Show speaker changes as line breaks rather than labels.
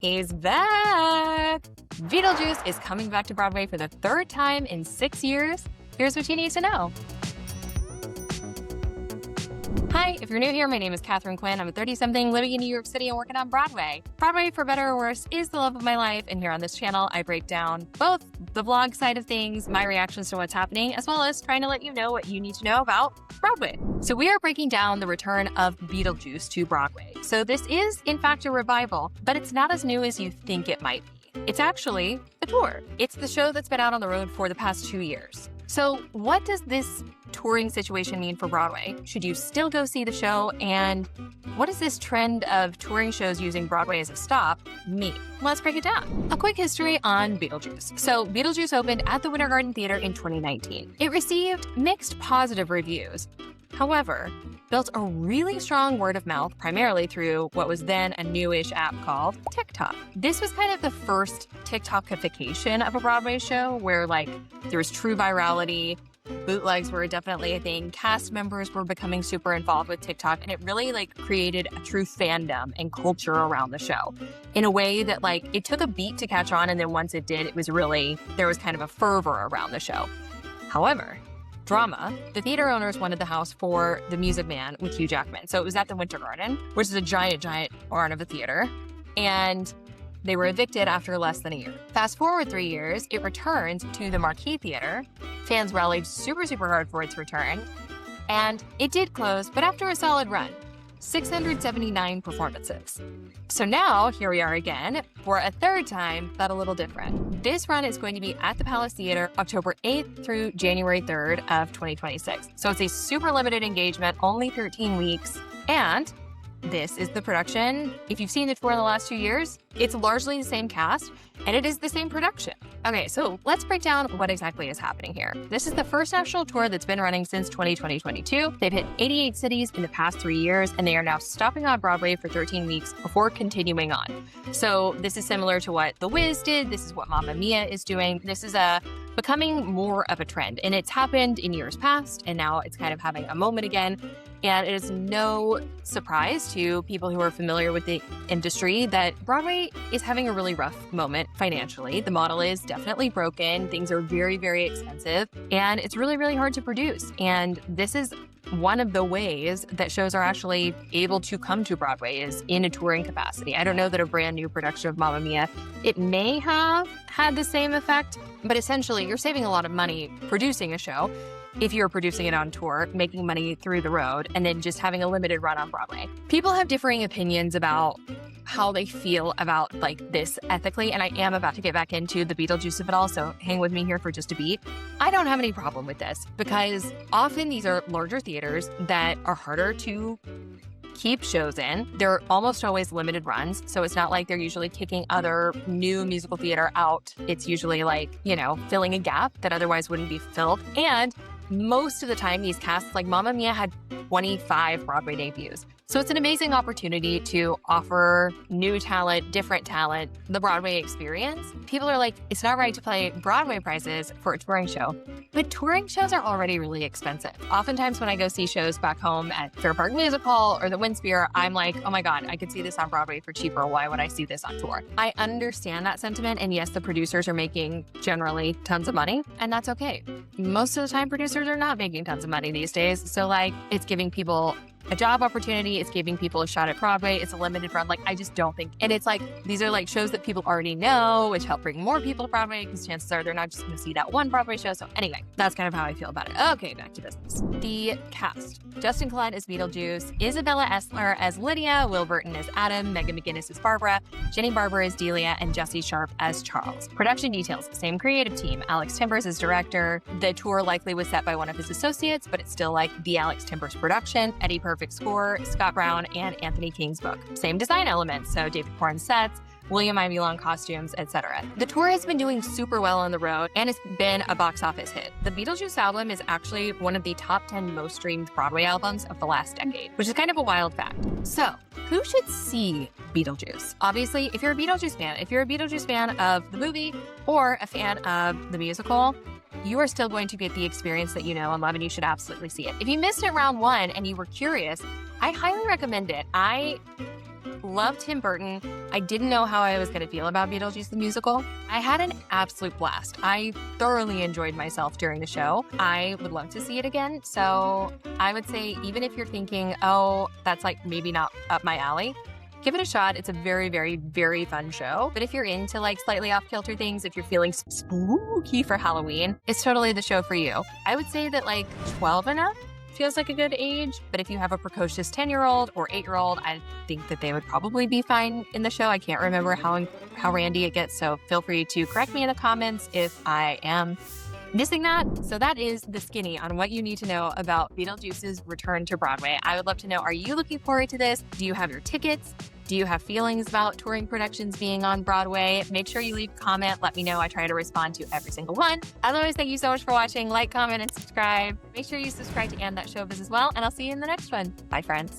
He's back! Beetlejuice is coming back to Broadway for the third time in 6 years. Here's what you need to know. Hi, if you're new here, my name is Katharine Quinn. I'm a 30-something living in New York City and working on Broadway. Broadway, for better or worse, is the love of my life, and here on this channel, I break down both the vlog side of things, my reactions to what's happening, as well as trying to let you know what you need to know about Broadway. So we are breaking down the return of Beetlejuice to Broadway. So this is, in fact, a revival, but it's not as new as you think it might be. It's actually a tour. It's the show that's been out on the road for the past 2 years. So what does this touring situation mean for Broadway? Should you still go see the show? And what does this trend of touring shows using Broadway as a stop mean? Let's break it down. A quick history on Beetlejuice. So Beetlejuice opened at the Winter Garden Theater in 2019. It received mixed positive reviews. However, built a really strong word of mouth, primarily through what was then a newish app called TikTok. This was kind of the first TikTokification of a Broadway show where there was true virality, bootlegs were definitely a thing, cast members were becoming super involved with TikTok, and it really created a true fandom and culture around the show in a way that it took a beat to catch on, and then once it did, there was kind of a fervor around the show. However, drama. The theater owners wanted the house for The Music Man with Hugh Jackman. So it was at the Winter Garden, which is a giant barn of a theater. And they were evicted after less than a year. Fast forward 3 years, it returned to the Marquee Theater. Fans rallied super hard for its return. And it did close, but after a solid run. 679 performances. So now, here we are again, for a third time, but a little different. This run is going to be at the Palace Theater October 8th through January 3rd of 2026. So it's a super limited engagement, only 13 weeks, and this is the production. If you've seen the tour in the last 2 years, it's largely the same cast, and it is the same production. Okay, so let's break down what exactly is happening here. This is the first national tour that's been running since 2022. They've hit 88 cities in the past 3 years, and they are now stopping on Broadway for 13 weeks before continuing on. So this is similar to what The Wiz did. This is what Mamma Mia is doing. This is becoming more of a trend, and it's happened in years past, and now it's kind of having a moment again. And it is no surprise to people who are familiar with the industry that Broadway is having a really rough moment financially. The model is definitely broken. Things are very expensive, and it's really hard to produce. And this is one of the ways that shows are actually able to come to Broadway is in a touring capacity. I don't know that a brand new production of Mamma Mia, it may have had the same effect, but essentially you're saving a lot of money producing a show if you're producing it on tour, making money through the road, and then just having a limited run on Broadway. People have differing opinions about how they feel about this ethically, and I am about to get back into the Beetlejuice of it all, so hang with me here for just a beat. I don't have any problem with this because often these are larger theaters that are harder to keep shows in. They're almost always limited runs, so it's not like they're usually kicking other new musical theater out. It's usually filling a gap that otherwise wouldn't be filled. And most of the time, these casts, Mamma Mia had 25 Broadway debuts. So it's an amazing opportunity to offer new talent, different talent, the Broadway experience. People are it's not right to pay Broadway prices for a touring show, but touring shows are already really expensive. Oftentimes when I go see shows back home at Fair Park Music Hall or the Winsphere, I'm oh my God, I could see this on Broadway for cheaper. Why would I see this on tour? I understand that sentiment, and yes, the producers are making generally tons of money, and that's okay. Most of the time, producers are not making tons of money these days, so it's giving people a job opportunity. It's giving people a shot at Broadway. It's a limited run. I just don't think, and it's these are shows that people already know, which help bring more people to Broadway because chances are they're not just going to see that one Broadway show. So anyway, that's kind of how I feel about it. Okay, back to business. The cast. Justin Collette as Beetlejuice, Isabella Esler as Lydia, Will Burton as Adam, Megan McGinnis as Barbara, Jenny Barber as Delia, and Jesse Sharp as Charles. Production details, same creative team. Alex Timbers as director. The tour likely was set by one of his associates, but it's still the Alex Timbers production. Eddie Perfect score, Scott Brown, and Anthony King's book. Same design elements, so David Korn sets, William Ivy Long costumes, etc. The tour has been doing super well on the road, and it's been a box office hit. The Beetlejuice album is actually one of the top 10 most streamed Broadway albums of the last decade, which is kind of a wild fact. So, who should see Beetlejuice? Obviously, if you're a Beetlejuice fan of the movie or a fan of the musical, you are still going to get the experience that you know and love, and you should absolutely see it. If you missed it round one and you were curious, I highly recommend it. I love Tim Burton. I didn't know how I was going to feel about Beetlejuice the musical. I had an absolute blast. I thoroughly enjoyed myself during the show. I would love to see it again. So I would say, even if you're thinking, oh, that's like maybe not up my alley, give it a shot. It's a very, very, very fun show. But if you're into like slightly off-kilter things, if you're feeling spooky for Halloween, it's totally the show for you. I would say that like 12 and up feels like a good age, but if you have a precocious 10-year-old or 8-year-old, I think that they would probably be fine in the show. I can't remember how randy it gets, so feel free to correct me in the comments if I am missing that. So that is the skinny on what you need to know about Beetlejuice's return to Broadway. I would love to know, are you looking forward to this? Do you have your tickets? Do you have feelings about touring productions being on Broadway? Make sure you leave a comment. Let me know. I try to respond to every single one. As always, thank you so much for watching. Like, comment, and subscribe. Make sure you subscribe to And That Showbiz as well, and I'll see you in the next one. Bye, friends.